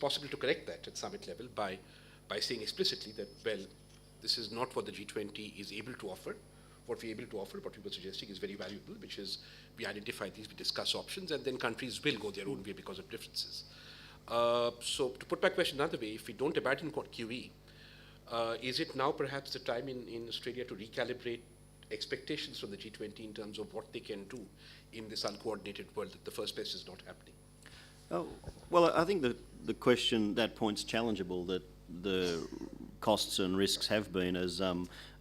possible to correct that at summit level by saying explicitly that, well, this is not what the G20 is able to offer. What we're able to offer, what we were suggesting, is very valuable, which is we identify these, we discuss options, and then countries will go their own way because of differences. So to put my question another way, if we don't abandon QE, is it now perhaps the time in Australia to recalibrate expectations from the G20 in terms of what they can do in this uncoordinated world that the first place is not happening? Oh, well, I think the question, that point's challengeable, that the costs and risks have been as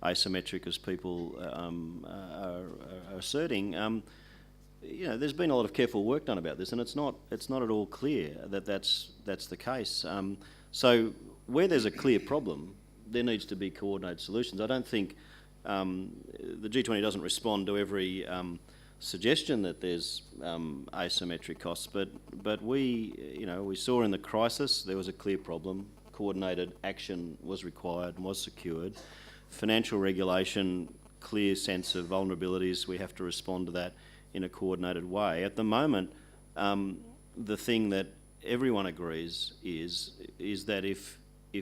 asymmetric as people are asserting. You know, there's been a lot of careful work done about this, and it's not at all clear that that's the case. So where there's a clear problem, there needs to be coordinated solutions. I don't think the G20 doesn't respond to every suggestion that there's asymmetric costs, but we saw in the crisis there was a clear problem. Coordinated action was required and was secured. Financial regulation, clear sense of vulnerabilities, we have to respond to that in a coordinated way. At the moment, the thing that everyone agrees is that if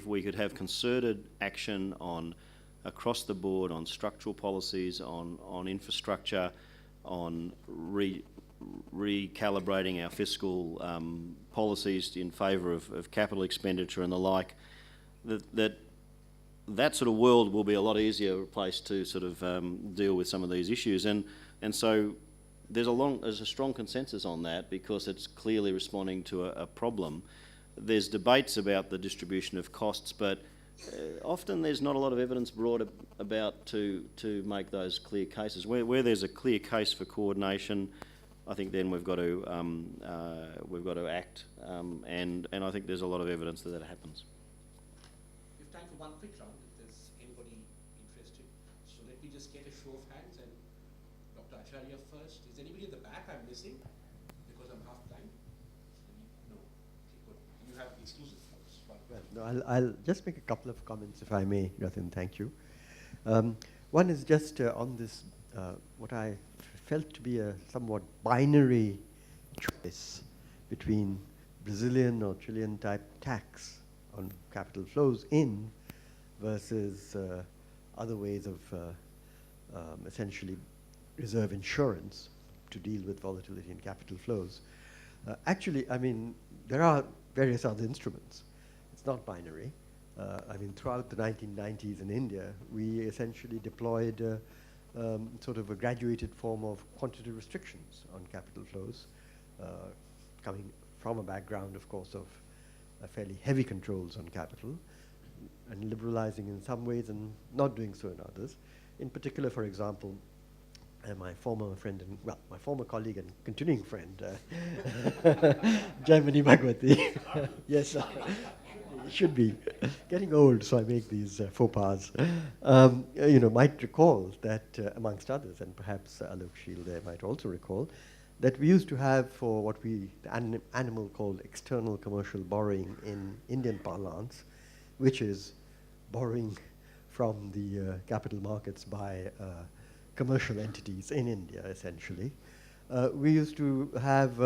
we could have concerted action on across the board on structural policies, on infrastructure, on recalibrating our fiscal policies in favour of capital expenditure and the like, that sort of world will be a lot easier place to sort of deal with some of these issues. And so there's a strong consensus on that because it's clearly responding to a problem. There's debates about the distribution of costs, but often there's not a lot of evidence brought about to make those clear cases. Where there's a clear case for coordination, I think then we've got to act, and I think there's a lot of evidence that happens. We have time for one quick round if there's anybody interested. So let me just get a show of hands, and Dr. Acharya first. Is anybody at the back I'm missing because I'm half blind? No. Okay, good. You have the exclusive floors. Well, no, I'll just make a couple of comments, if I may, Rathin. Thank you. One is just on this, what I felt to be a somewhat binary choice between Brazilian or Chilean type tax on capital flows in versus other ways of essentially reserve insurance to deal with volatility in capital flows. Actually, I mean, there are various other instruments. It's not binary. I mean, throughout the 1990s in India, we essentially deployed sort of a graduated form of quantitative restrictions on capital flows, coming from a background, of course, of fairly heavy controls on capital, and liberalizing in some ways and not doing so in others. In particular, for example, my former friend and, well, my former colleague and continuing friend, Jaimani Bhagwati. Yes, should be getting old, so I make these faux pas. Might recall that, amongst others, and perhaps Alok Sheel there might also recall, that we used to have for what the animal called external commercial borrowing in Indian parlance, which is borrowing from the capital markets by commercial entities in India, essentially. We used to have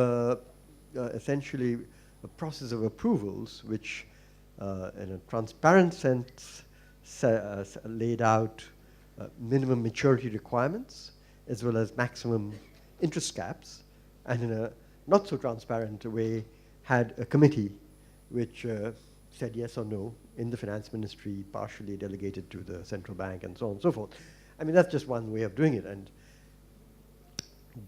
essentially a process of approvals which in a transparent sense laid out minimum maturity requirements as well as maximum interest caps, and in a not so transparent way had a committee which said yes or no in the finance ministry, partially delegated to the central bank and so on and so forth. I mean, that's just one way of doing it. And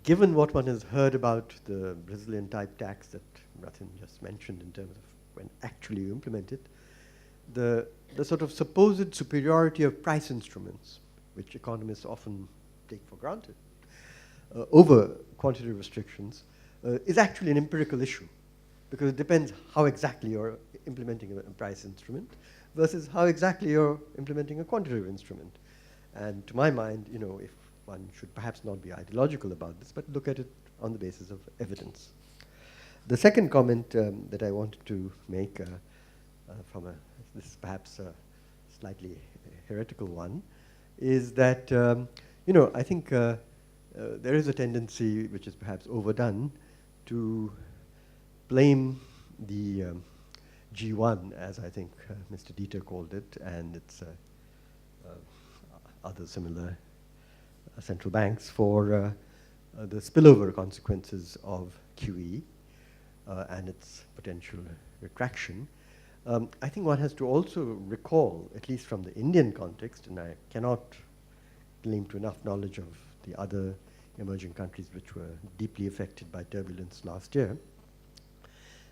given what one has heard about the Brazilian type tax that Rathin just mentioned in terms of when actually you implement it, the sort of supposed superiority of price instruments, which economists often take for granted, over quantitative restrictions, is actually an empirical issue, because it depends how exactly you're implementing a price instrument versus how exactly you're implementing a quantitative instrument. And to my mind, if one should perhaps not be ideological about this, but look at it on the basis of evidence. The second comment that I wanted to make this is perhaps a slightly heretical one, is that, I think there is a tendency, which is perhaps overdone, to blame the G1, as I think Mr. Dieter called it, and its other similar central banks for the spillover consequences of QE and its potential retraction. I think one has to also recall, at least from the Indian context, and I cannot claim to enough knowledge of the other emerging countries which were deeply affected by turbulence last year.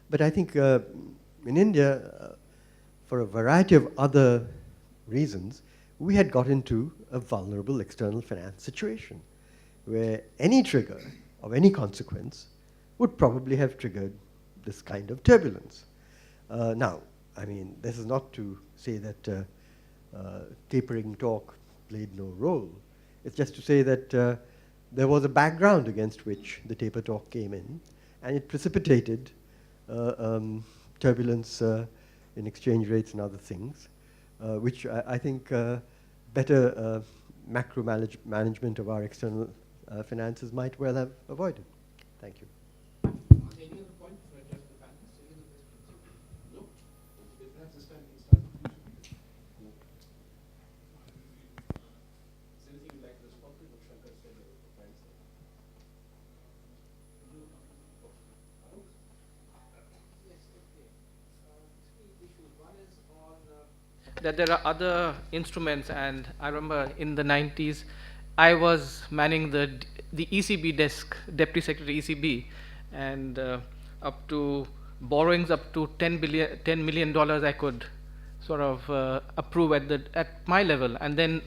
But I think in India, for a variety of other reasons, we had got into a vulnerable external finance situation where any trigger of any consequence would probably have triggered this kind of turbulence. Now, I mean, this is not to say that tapering talk played no role. It's just to say that there was a background against which the taper talk came in, and it precipitated turbulence in exchange rates and other things, which I think better macro management of our external finances might well have avoided. Thank you. Any other point to address the panelists? Any other questions? No? Perhaps this time we start with you. Is there anything you'd like to respond to what Shankar said or Brian said? Yes, okay. Three issues. One is on that there are other instruments, and I remember in the 90s, I was manning the ECB desk, Deputy Secretary ECB, and up to borrowings up to $10 million I could sort of approve at my level, and then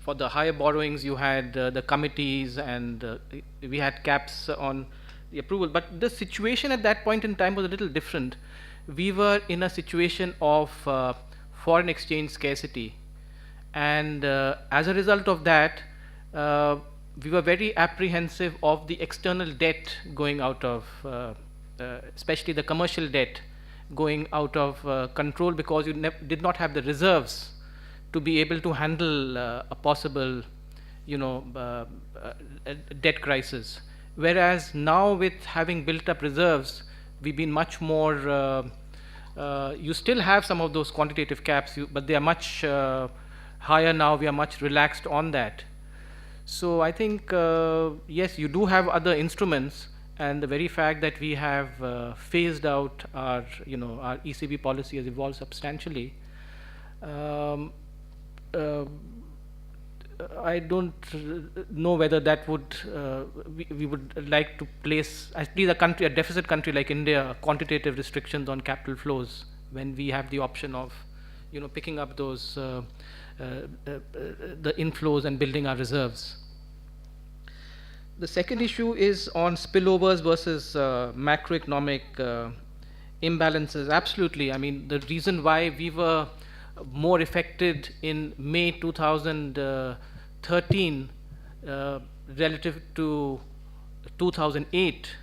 for the higher borrowings you had the committees, and we had caps on the approval. But the situation at that point in time was a little different. We were in a situation of foreign exchange scarcity, and as a result of that, we were very apprehensive of the external debt going out of, especially the commercial debt going out of control, because you did not have the reserves to be able to handle a possible, debt crisis. Whereas now, with having built up reserves, we've been much more. You still have some of those quantitative caps, but they are much higher now. We are much relaxed on that. So I think, yes, you do have other instruments, and the very fact that we have phased out our, our ECB policy has evolved substantially. I don't know whether that would, we would like to place, at least a deficit country like India, quantitative restrictions on capital flows when we have the option of, picking up those the inflows and building our reserves. The second issue is on spillovers versus macroeconomic imbalances. Absolutely. I mean, the reason why we were more affected in May 2013 relative to 2008,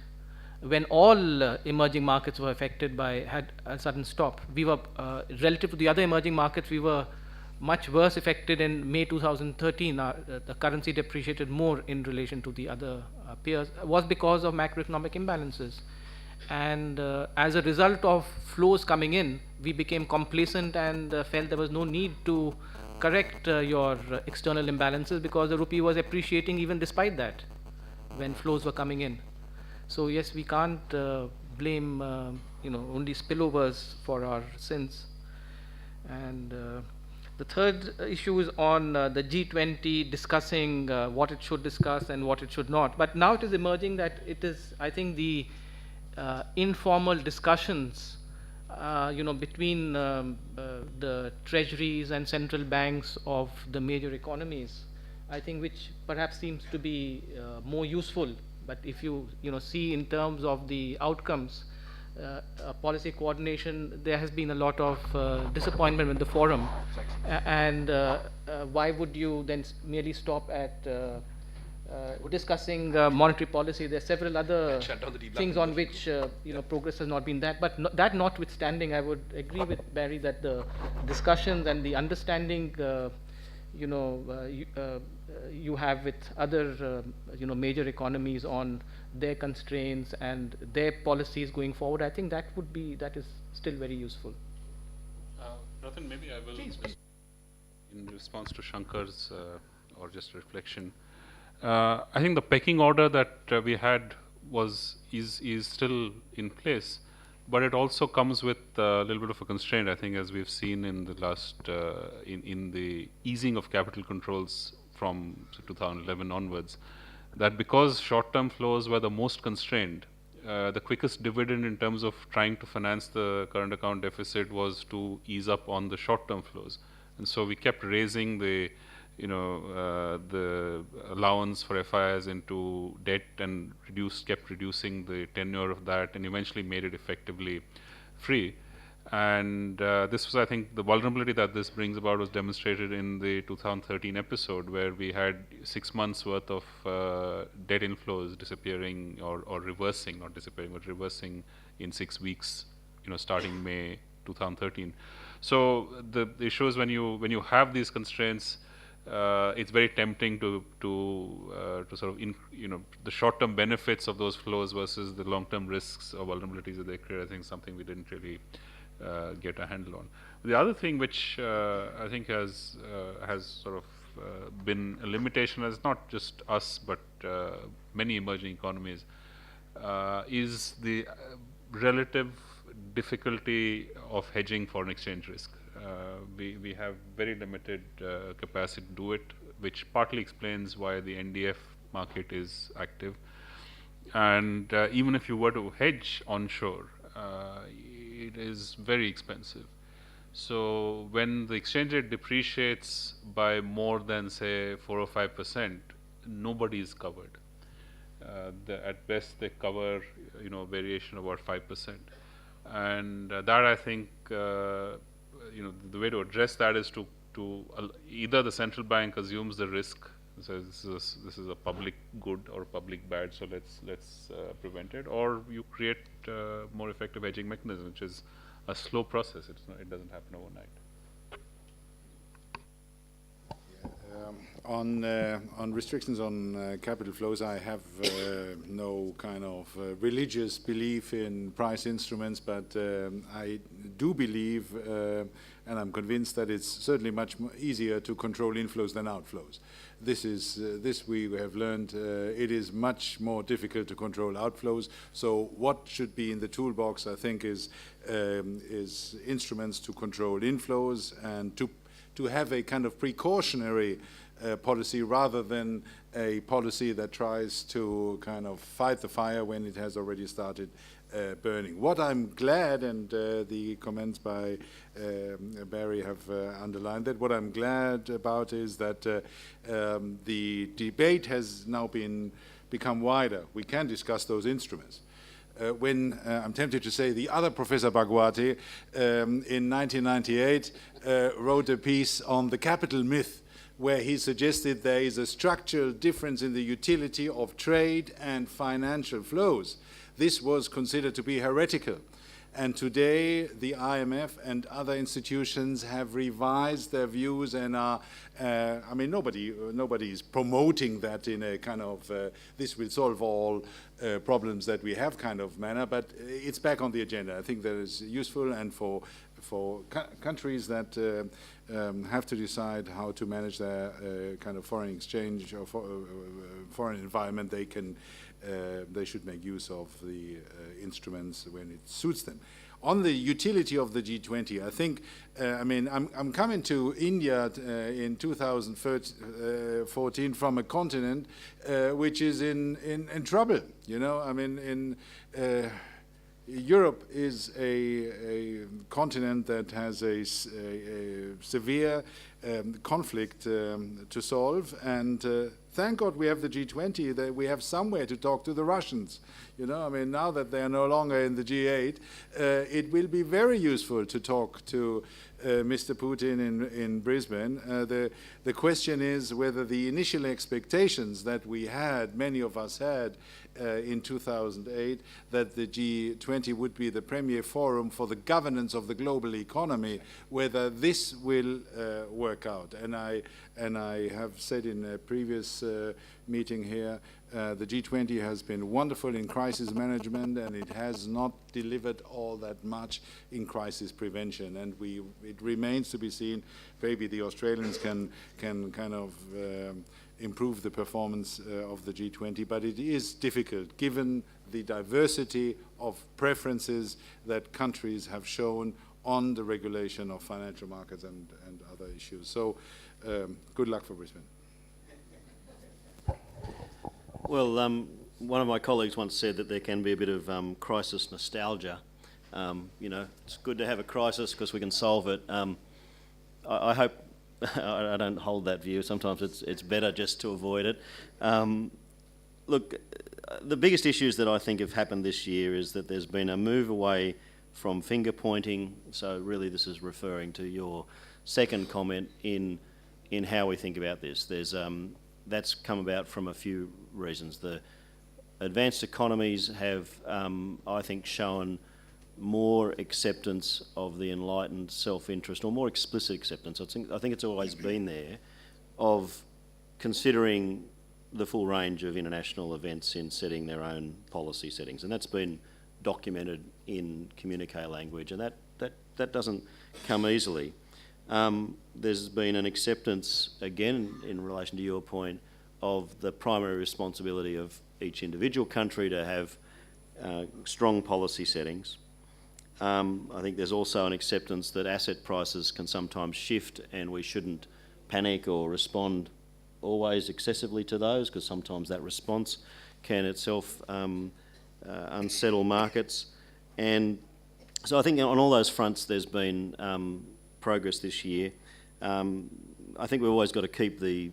when all emerging markets were affected by, had a sudden stop. We were, relative to the other emerging markets, we were much worse affected in May 2013. The currency depreciated more in relation to the other peers, was because of macroeconomic imbalances. And as a result of flows coming in, we became complacent and felt there was no need to correct your external imbalances, because the rupee was appreciating even despite that when flows were coming in. So yes, we can't blame only spillovers for our sins. And the third issue is on the G20 discussing what it should discuss and what it should not. But now it is emerging that it is, I think, the informal discussions, between the treasuries and central banks of the major economies, I think, which perhaps seems to be more useful. But if you see in terms of the outcomes, policy coordination, there has been a lot of disappointment with the forum. And why would you then merely stop at discussing monetary policy? There are several other things on which progress has not been that. But that notwithstanding, I would agree with Barry that the discussions and the understanding you have with other major economies on their constraints and their policies going forward, I think that is still very useful. Rathin, maybe I will, Please. in response to Shankar's, or just a reflection. I think the pecking order that we had is still in place, but it also comes with a little bit of a constraint, I think, as we've seen in the last, in the easing of capital controls from 2011 onwards, that because short-term flows were the most constrained, the quickest dividend in terms of trying to finance the current account deficit was to ease up on the short-term flows. And so we kept raising the, the allowance for FIIs into debt and kept reducing the tenure of that, and eventually made it effectively free. And this was, I think, the vulnerability that this brings about was demonstrated in the 2013 episode, where we had 6 months worth of debt inflows disappearing or reversing, not disappearing, but reversing in 6 weeks, starting May 2013. So the issue is when you have these constraints, it's very tempting to sort of the short-term benefits of those flows versus the long-term risks or vulnerabilities that they create. I think something we didn't really get a handle on. The other thing which I think has sort of been a limitation, as not just us but many emerging economies, is the relative difficulty of hedging foreign exchange risk. We have very limited capacity to do it, which partly explains why the NDF market is active. And even if you were to hedge onshore, it is very expensive. So when the exchange rate depreciates by more than, say, 4 or 5%, nobody is covered. At best, they cover, variation of about 5%. And that, I think, the way to address that is to either the central bank assumes the risk, says this is a public good or a public bad, so let's prevent it, or you create more effective hedging mechanism, which is a slow process. It doesn't happen overnight. On restrictions on capital flows, I have no kind of religious belief in price instruments, but I do believe, and I'm convinced that it's certainly much easier to control inflows than outflows. This we have learned. It is much more difficult to control outflows. So what should be in the toolbox, I think, is instruments to control inflows and to have a kind of precautionary policy rather than a policy that tries to kind of fight the fire when it has already started burning. What I'm glad, and the comments by Barry have underlined that, what I'm glad about is that the debate has now become wider. We can discuss those instruments. When I'm tempted to say the other Professor Bhagwati in 1998 wrote a piece on the capital myth, where he suggested there is a structural difference in the utility of trade and financial flows. This was considered to be heretical. And today, the IMF and other institutions have revised their views and are, I mean, nobody is promoting that in a kind of, this will solve all problems that we have kind of manner, but it's back on the agenda. I think that is useful, and for countries that have to decide how to manage their kind of foreign exchange or foreign environment, they should make use of the instruments when it suits them. On the utility of the G20, I think, I mean, I'm coming to India in 2014 from a continent which is in trouble. I mean, Europe is a continent that has a severe conflict to solve, and thank God we have the G20, that we have somewhere to talk to the Russians. I mean, now that they are no longer in the G8, it will be very useful to talk to Mr. Putin in Brisbane. The question is whether the initial expectations that we had, many of us had, in 2008, that the G20 would be the premier forum for the governance of the global economy, whether this will work out. And I have said in a previous meeting here, The G20 has been wonderful in crisis management, and it has not delivered all that much in crisis prevention. And it remains to be seen. Maybe the Australians can kind of improve the performance of the G20, but it is difficult given the diversity of preferences that countries have shown on the regulation of financial markets and other issues. So good luck for Brisbane. Well, one of my colleagues once said that there can be a bit of crisis nostalgia. You know, it's good to have a crisis because we can solve it. I hope I don't hold that view. Sometimes it's better just to avoid it. Look, the biggest issues that I think have happened this year is that there's been a move away from finger pointing. So really, this is referring to your second comment in how we think about this. There's that's come about from a few reasons. The advanced economies have, I think, shown more acceptance of the enlightened self-interest, or more explicit acceptance. I think it's always been there, of considering the full range of international events in setting their own policy settings, and that's been documented in communique language, and that doesn't come easily. There's been an acceptance, again, in relation to your point, of the primary responsibility of each individual country to have strong policy settings. I think there's also an acceptance that asset prices can sometimes shift, and we shouldn't panic or respond always excessively to those, because sometimes that response can itself unsettle markets. And so I think on all those fronts there's been progress this year. I think we've always got to keep the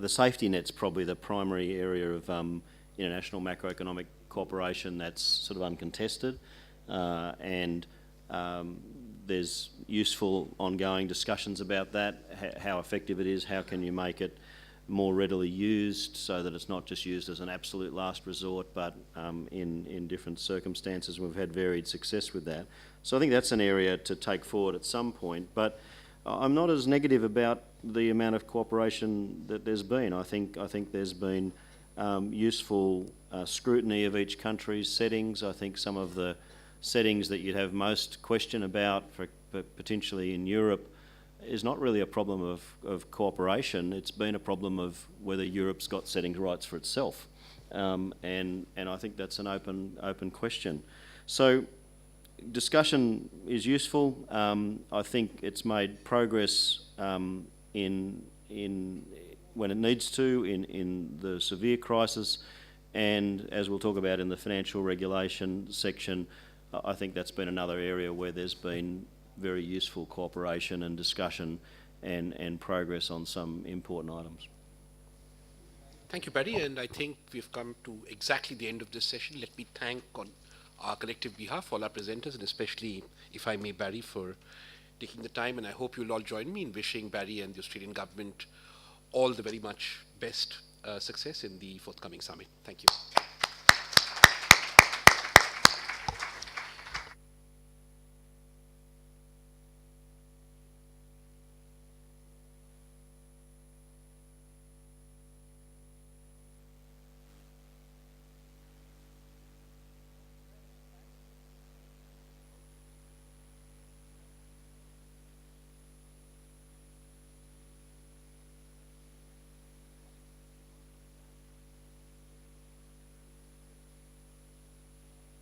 safety net's probably the primary area of international macroeconomic cooperation that's sort of uncontested, and there's useful ongoing discussions about that, how effective it is, how can you make it more readily used so that it's not just used as an absolute last resort, but in different circumstances. We've had varied success with that. So I think that's an area to take forward at some point, but I'm not as negative about the amount of cooperation that there's been. I think there's been useful scrutiny of each country's settings. I think some of the settings that you'd have most question about, potentially in Europe, is not really a problem of cooperation. It's been a problem of whether Europe's got settings rights for itself, and I think that's an open question. So discussion is useful. I think it's made progress in when it needs to in the severe crisis, and as we'll talk about in the financial regulation section, I think that's been another area where there's been very useful cooperation and discussion and progress on some important items. Thank you, Barry, and I think we've come to exactly the end of this session. Let me thank on our collective behalf all our presenters, and especially, if I may, Barry, for taking the time, and I hope you'll all join me in wishing Barry and the Australian government all the very much best success in the forthcoming summit. Thank you.